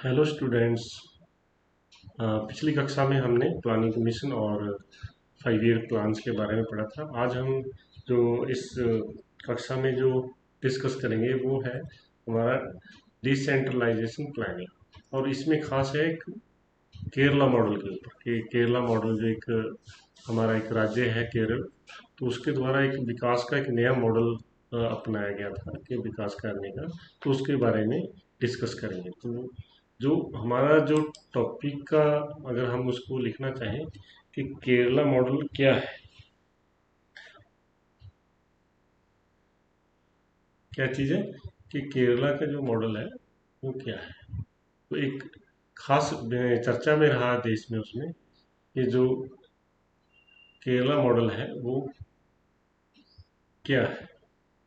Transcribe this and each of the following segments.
Hello students. पिछली कक्षा में हमने प्लानिंग मिशन और 5 ईयर प्लान्स के बारे में पढ़ा था। आज हम जो इस कक्षा में जो डिस्कस करेंगे वो है हमारा डिसेंट्रलाइजेशन प्लानिंग, और इसमें खास है एक केरला मॉडल के ऊपर कि केरला मॉडल जो एक हमारा एक राज्य है केरल, तो उसके द्वारा एक विकास का एक नया मॉडल अपनाया गया था कि विकास करने का। तो उसके बारे में डिस्कस करेंगे। तो जो हमारा जो टॉपिक का, अगर हम उसको लिखना चाहें कि केरला मॉडल क्या है, क्या चीज़ है कि केरला का जो मॉडल है वो क्या है। तो एक खास चर्चा में रहा देश में उसमें कि जो केरला मॉडल है वो क्या है।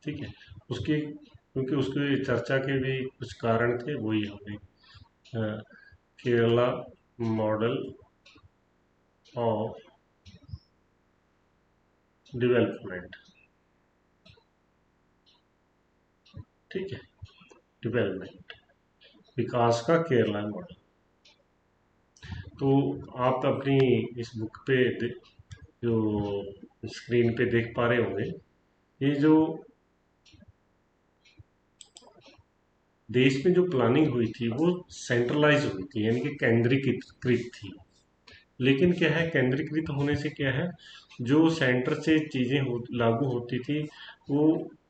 ठीक है, उसकी क्योंकि उसकी चर्चा के भी कुछ कारण थे, वही हमने केरला मॉडल ऑफ डेवलपमेंट, ठीक है, डेवलपमेंट विकास का केरला मॉडल। तो आप अपनी इस बुक पे जो स्क्रीन पे देख पा रहे होंगे, ये जो देश में जो प्लानिंग हुई थी वो सेंट्रलाइज हुई थी, यानी कि केंद्रीकृत थी। लेकिन क्या है, केंद्रीकृत होने से क्या है, जो सेंटर से चीज़ें लागू होती थी वो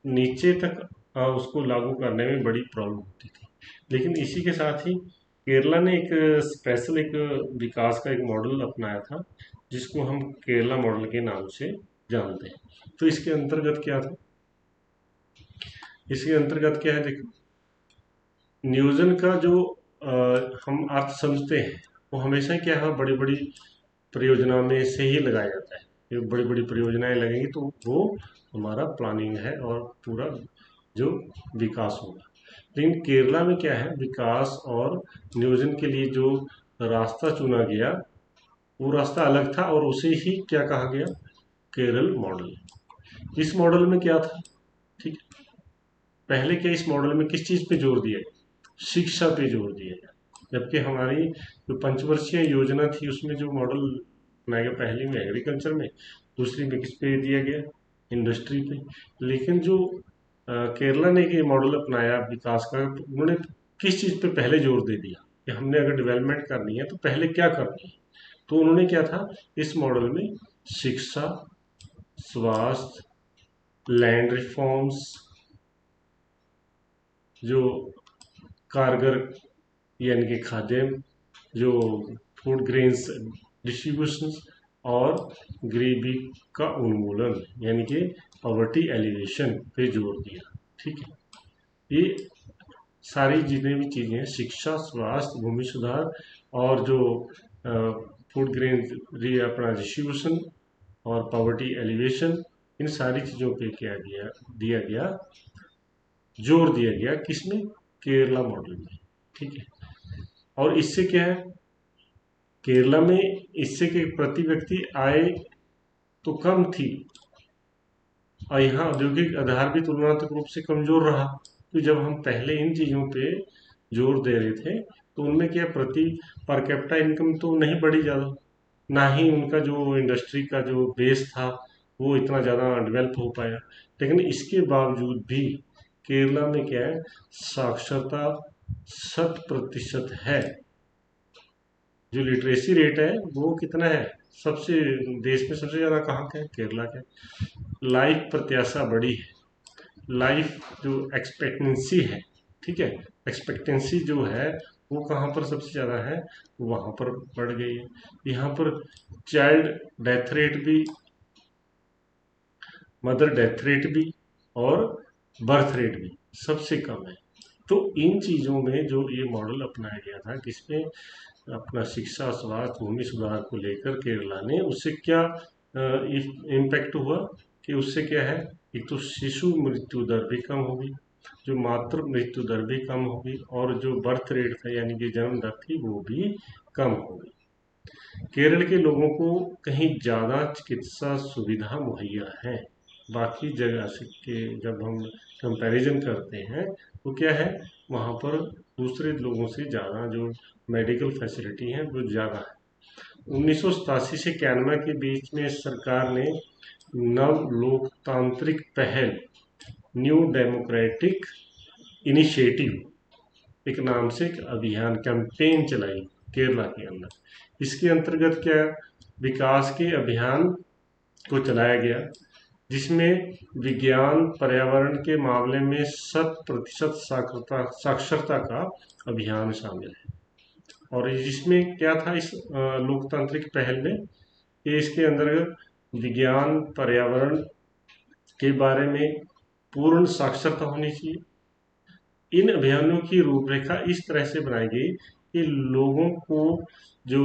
नीचे तक उसको लागू करने में बड़ी प्रॉब्लम होती थी। लेकिन इसी के साथ ही केरला ने एक स्पेशल एक विकास का एक मॉडल अपनाया था, जिसको हम केरला मॉडल के नाम से जानते हैं। तो इसके अंतर्गत क्या था, इसके अंतर्गत क्या है, देखो, नियोजन का जो हम अर्थ समझते हैं वो हमेशा क्या है, बड़ी बड़ी परियोजना में से ही लगाया जाता है। ये बड़ी बड़ी परियोजनाएं लगेंगी तो वो हमारा प्लानिंग है और पूरा जो विकास होगा। लेकिन केरला में क्या है, विकास और नियोजन के लिए जो रास्ता चुना गया वो रास्ता अलग था, और उसे ही क्या कहा गया, केरल मॉडल। इस मॉडल में क्या था, ठीक है, पहले क्या इस मॉडल में किस चीज़ पे जोर दिया गया, शिक्षा पे जोर दिया गया। जबकि हमारी जो पंचवर्षीय योजना थी उसमें जो मॉडल बनाया गया, पहली में एग्रीकल्चर में, दूसरी में किस पे दिया गया, इंडस्ट्री पे। लेकिन जो केरला ने ये मॉडल अपनाया विकास का, तो उन्होंने किस चीज़ पे पहले जोर दे दिया कि हमने अगर डेवलपमेंट करनी है तो पहले क्या करनी है। तो उन्होंने क्या था, इस मॉडल में शिक्षा, स्वास्थ्य, लैंड रिफॉर्म्स, जो कारगर यानी कि खाद्य, जो फूड ग्रेन्स डिस्ट्रीब्यूशन, और गरीबी का उन्मूलन यानी कि पॉवर्टी एलिवेशन पे जोर दिया। ठीक है, ये सारी जितनी भी चीज़ें हैं, शिक्षा, स्वास्थ्य, भूमि सुधार, और जो फूड ग्रेन अपना डिस्ट्रीब्यूशन और पॉवर्टी एलिवेशन, इन सारी चीज़ों पे क्या दिया गया, जोर दिया गया किसमें, केरला मॉडल में। ठीक है, और इससे क्या है, केरला में इससे के प्रति व्यक्ति आय तो कम थी, और यहाँ औद्योगिक आधार भी तुलनात्मक रूप से कमजोर रहा। तो जब हम पहले इन चीज़ों पे जोर दे रहे थे तो उनमें क्या, प्रति पर कैपिटा इनकम तो नहीं बढ़ी ज़्यादा, ना ही उनका जो इंडस्ट्री का जो बेस था वो इतना ज़्यादा डेवलप हो पाया। लेकिन इसके बावजूद भी केरला में क्या है, साक्षरता 100% है। जो लिटरेसी रेट है वो कितना है, सबसे देश में सबसे ज़्यादा कहाँ का है, केरला का। लाइफ प्रत्याशा बड़ी है, लाइफ जो एक्सपेक्टेंसी है, ठीक है, एक्सपेक्टेंसी जो है वो कहाँ पर सबसे ज़्यादा है, वहाँ पर बढ़ गई है। यहाँ पर चाइल्ड डेथ रेट भी, मदर डेथ रेट भी, और बर्थ रेट भी सबसे कम है। तो इन चीज़ों में जो ये मॉडल अपनाया गया था, किसमें, अपना शिक्षा, स्वास्थ्य, भूमि सुधार को लेकर केरला ने, उससे क्या इम्पैक्ट हुआ कि उससे क्या है, एक तो शिशु मृत्यु दर भी कम होगी, जो मातृ मृत्यु दर भी कम होगी, और जो बर्थ रेट था यानी कि जन्म दर थी वो भी कम होगी। केरल के लोगों को कहीं ज़्यादा चिकित्सा सुविधा मुहैया है, बाकी जगह से के जब हम कंपैरिजन करते हैं तो क्या है, वहाँ पर दूसरे लोगों से ज़्यादा जो मेडिकल फैसिलिटी है वो ज़्यादा है। 1987 से 91 के बीच में सरकार ने नव लोकतांत्रिक पहल, न्यू डेमोक्रेटिक इनिशिएटिव एक नाम से एक अभियान कैंपेन चलाई केरला के अंदर। इसके अंतर्गत क्या विकास के अभियान को चलाया गया, जिसमें विज्ञान पर्यावरण के मामले में 100% साक्षरता का अभियान शामिल है। और जिसमें क्या था इस लोकतांत्रिक पहल में, कि इसके अंतर्गत विज्ञान पर्यावरण के बारे में पूर्ण साक्षरता होनी चाहिए। इन अभियानों की रूपरेखा इस तरह से बनाई गई कि लोगों को जो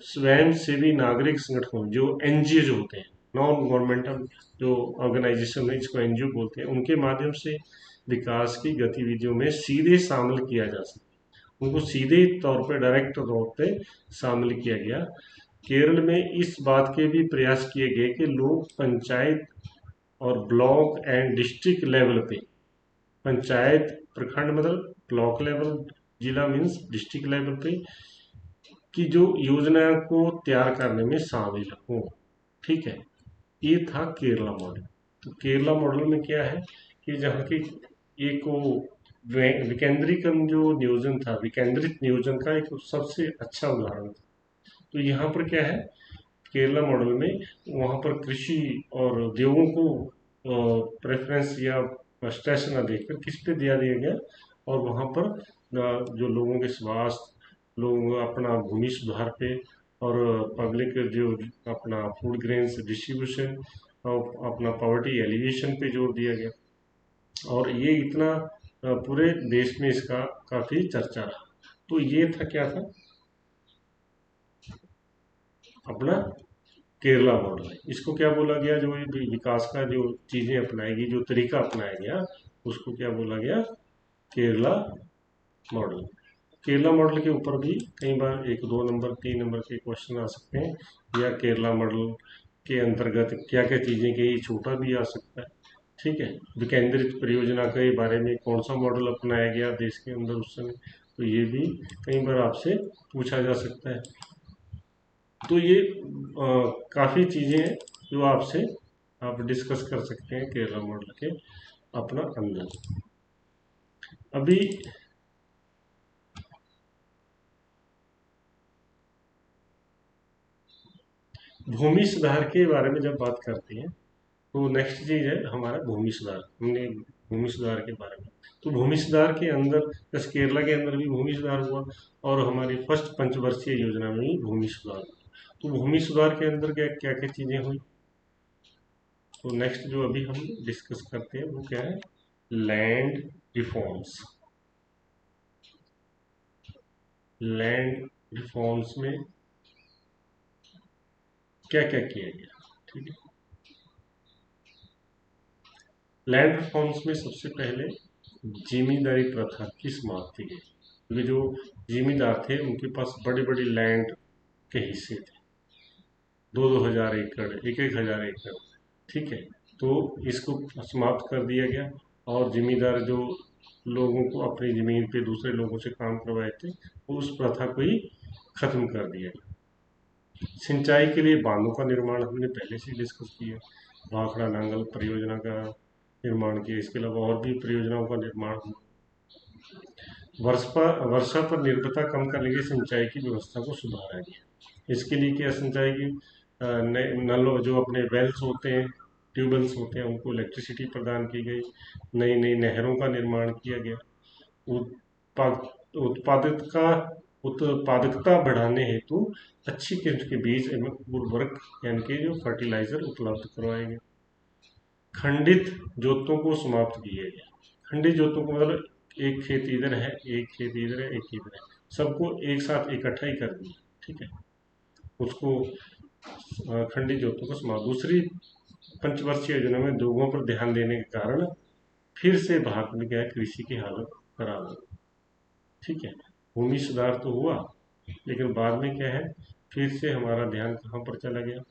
स्वयं सेवी नागरिक संगठन जो एनजीओ जो होते हैं, नॉन गवर्नमेंटल जो ऑर्गेनाइजेशन है, इसको एनजीओ बोलते हैं, उनके माध्यम से विकास की गतिविधियों में सीधे शामिल किया जा सके, उनको सीधे तौर पे डायरेक्ट तौर पे शामिल किया गया। केरल में इस बात के भी प्रयास किए गए कि लोग पंचायत और ब्लॉक एंड डिस्ट्रिक्ट लेवल पे, पंचायत प्रखंड मतलब ब्लॉक लेवल, जिला मीन्स डिस्ट्रिक्ट लेवल पे की जो योजना को तैयार करने में शामिल हो। ठीक है, ये था केरला मॉडल। तो केरला मॉडल में क्या है कि जहाँ की एक विकेंद्रीकरण जो नियोजन था, विकेंद्रित नियोजन का एक सबसे अच्छा उदाहरण था। तो यहाँ पर क्या है, केरला मॉडल में वहाँ पर कृषि और उद्योगों को प्रेफरेंस या स्ट्रेस न देकर किस पे दिया गया, और वहाँ पर जो लोगों के स्वास्थ्य, लोग अपना भूमि सुधार पे और पब्लिक जो अपना फूड ग्रेन्स डिस्ट्रीब्यूशन और अपना पॉवर्टी एलिवेशन पे जोर दिया गया। और ये इतना पूरे देश में इसका काफ़ी चर्चा रहा। तो ये था क्या था अपना केरला मॉडल। इसको क्या बोला गया, जो विकास का जो चीज़ें अपनाई गई, जो तरीका अपनाया गया, उसको क्या बोला गया, केरला मॉडल। केरला मॉडल के ऊपर भी कई बार 1, 2 नंबर 3 नंबर के क्वेश्चन आ सकते हैं, या केरला मॉडल के अंतर्गत क्या क्या चीज़ें की, छोटा भी आ सकता है। ठीक है, विकेंद्रित परियोजना के बारे में कौन सा मॉडल अपनाया गया देश के अंदर उस समय, तो ये भी कई बार आपसे पूछा जा सकता है। तो ये काफ़ी चीज़ें हैं जो आपसे आप डिस्कस कर सकते हैं केरला मॉडल के अपना अंदर। अभी भूमि सुधार के बारे में जब बात करते हैं तो नेक्स्ट चीज़ है हमारा भूमि सुधार। हमने भूमि सुधार के बारे में, तो भूमि सुधार के अंदर जैसे केरला के अंदर भी भूमि सुधार हुआ, और हमारी फर्स्ट पंचवर्षीय योजना में भी भूमि सुधार हुआ। तो भूमि सुधार के अंदर क्या क्या क्या चीज़ें हुई, तो नेक्स्ट जो अभी हम डिस्कस करते हैं वो क्या है, लैंड रिफॉर्म्स। लैंड रिफॉर्म्स में क्या क्या किया गया। ठीक है, लैंड रिफॉर्म्स में सबसे पहले जिमीदारी प्रथा की समाप्ति की, क्योंकि जो जिमीदार थे उनके पास बड़े बड़े लैंड के हिस्से थे, 2-2 हजार एकड़, 1-1 हजार एकड़। ठीक है, तो इसको समाप्त कर दिया गया, और जिमीदार जो लोगों को अपनी ज़मीन पे दूसरे लोगों से काम करवाए थे, वो उस प्रथा को ही खत्म कर दिया गया। सिंचाई के लिए बांधों का निर्माण हमने पहले से डिस्कस किया, भाखड़ा नांगल परियोजना का निर्माण किया, इसके अलावा और भी परियोजनाओं का निर्माण हुआ। वर्षा पर निर्भरता कम करने के लिए सिंचाई की व्यवस्था को सुधारा गया। इसके लिए क्या, सिंचाई की नलों जो अपने वेल्स होते हैं, ट्यूबवेल्स होते हैं, उनको इलेक्ट्रिसिटी प्रदान की गई, नई नई नहरों का निर्माण किया गया, उत्पादकता उत्पादकता बढ़ाने हेतु अच्छी किस्म के बीज एवं उर्वरक यानी कि जो फर्टिलाइजर उपलब्ध करवाए गए। खंडित जोतों को समाप्त किया गया। खंडित जोतों को मतलब एक खेत इधर है, एक खेत इधर है, एक इधर है, सबको एक साथ इकट्ठा ही कर दिया। ठीक है, उसको खंडित जोतों को समाप्त। दूसरी पंचवर्षीय योजना में दोगों पर ध्यान देने के कारण फिर से भारत में क्या है, कृषि की हालत खराब हो। ठीक है, भूमि सुधार तो हुआ, लेकिन बाद में क्या है, फिर से हमारा ध्यान कहाँ पर चला गया,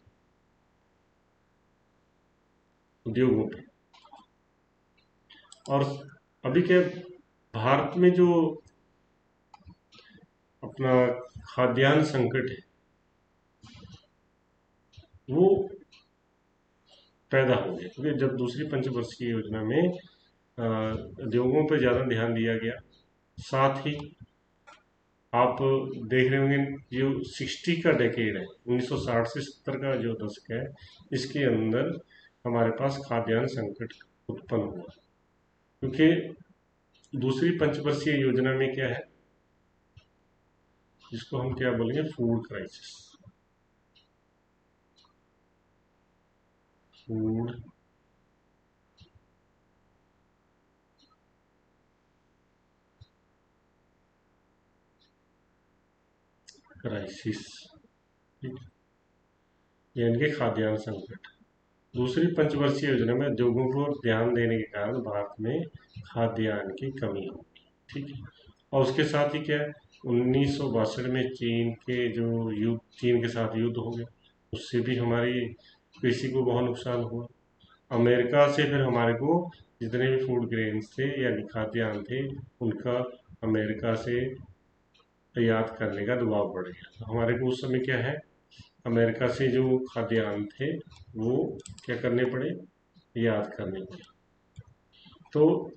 उद्योगों पे। और अभी क्या, भारत में जो अपना खाद्यान्न संकट है वो पैदा हो गया, क्योंकि जब दूसरी पंचवर्षीय योजना में उद्योगों पर ज़्यादा ध्यान दिया गया, साथ ही आप देख रहे होंगे जो 60 का डेकेड है, 1960 से 70 का जो दशक है, इसके अंदर हमारे पास खाद्यान्न संकट उत्पन्न हुआ, क्योंकि दूसरी पंचवर्षीय योजना में क्या है, जिसको हम क्या बोलेंगे, फूड क्राइसिस। फूड क्राइसिस, यानी कि खाद्यान्न संकट। दूसरी पंचवर्षीय योजना में उद्योगों पर ध्यान देने के कारण भारत में खाद्यान्न की कमी होगी, ठीक है। और उसके साथ ही क्या है, 1962 में चीन के जो युद्ध, चीन के साथ युद्ध हो गया, उससे भी हमारी कृषि को बहुत नुकसान हुआ। अमेरिका से फिर हमारे को जितने भी फूड ग्रेन्स थे या खाद्यान्न थे, उनका अमेरिका से आयात करने का दबाव बढ़ गया। तो हमारे को उस समय क्या है, अमेरिका से जो खाद्यान्न थे वो क्या करने पड़े, याद करने पड़े। तो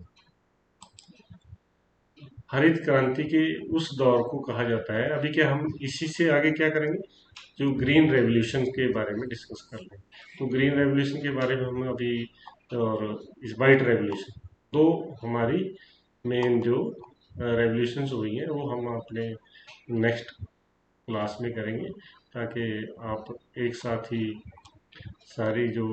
हरित क्रांति के उस दौर को कहा जाता है। अभी क्या हम इसी से आगे क्या करेंगे, जो ग्रीन रेवोल्यूशन के बारे में डिस्कस कर लें। तो ग्रीन रेवोल्यूशन के बारे में हम अभी, और इस वाइट रेवोल्यूशन, दो हमारी मेन जो रेवोल्यूशंस हुई हैं वो हम अपने नेक्स्ट क्लास में करेंगे, ताकि आप एक साथ ही सारी जो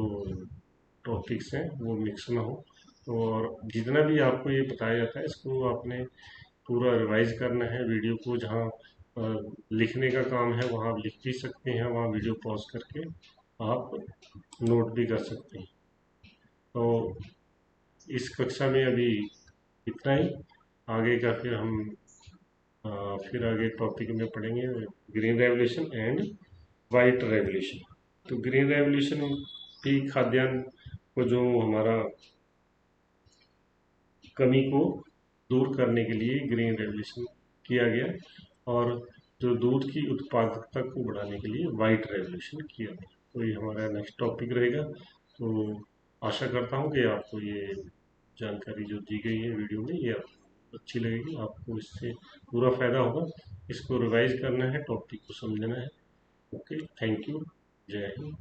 टॉपिक्स हैं वो मिक्स ना हो। और जितना भी आपको ये बताया जाता है इसको आपने पूरा रिवाइज करना है। वीडियो को जहाँ लिखने का काम है वहाँ आप लिख भी सकते हैं, वहाँ वीडियो पॉज करके आप नोट भी कर सकते हैं। तो इस कक्षा में अभी इतना ही। आगे का फिर हम फिर आगे टॉपिक में पढ़ेंगे, green revolution and white revolution. तो ग्रीन रेवोल्यूशन भी खाद्यान्न को जो हमारा कमी को दूर करने के लिए ग्रीन रेवोल्यूशन किया गया, और जो दूध की उत्पादकता को बढ़ाने के लिए वाइट रेवोल्यूशन किया गया। तो ये हमारा नेक्स्ट टॉपिक रहेगा। तो आशा करता हूँ कि आपको ये जानकारी जो दी गई है वीडियो में ये आपको अच्छी लगेगी, आपको इससे पूरा फायदा होगा। इसको रिवाइज करना है, टॉपिक को समझना है। ओके, थैंक यू, जय हिंद।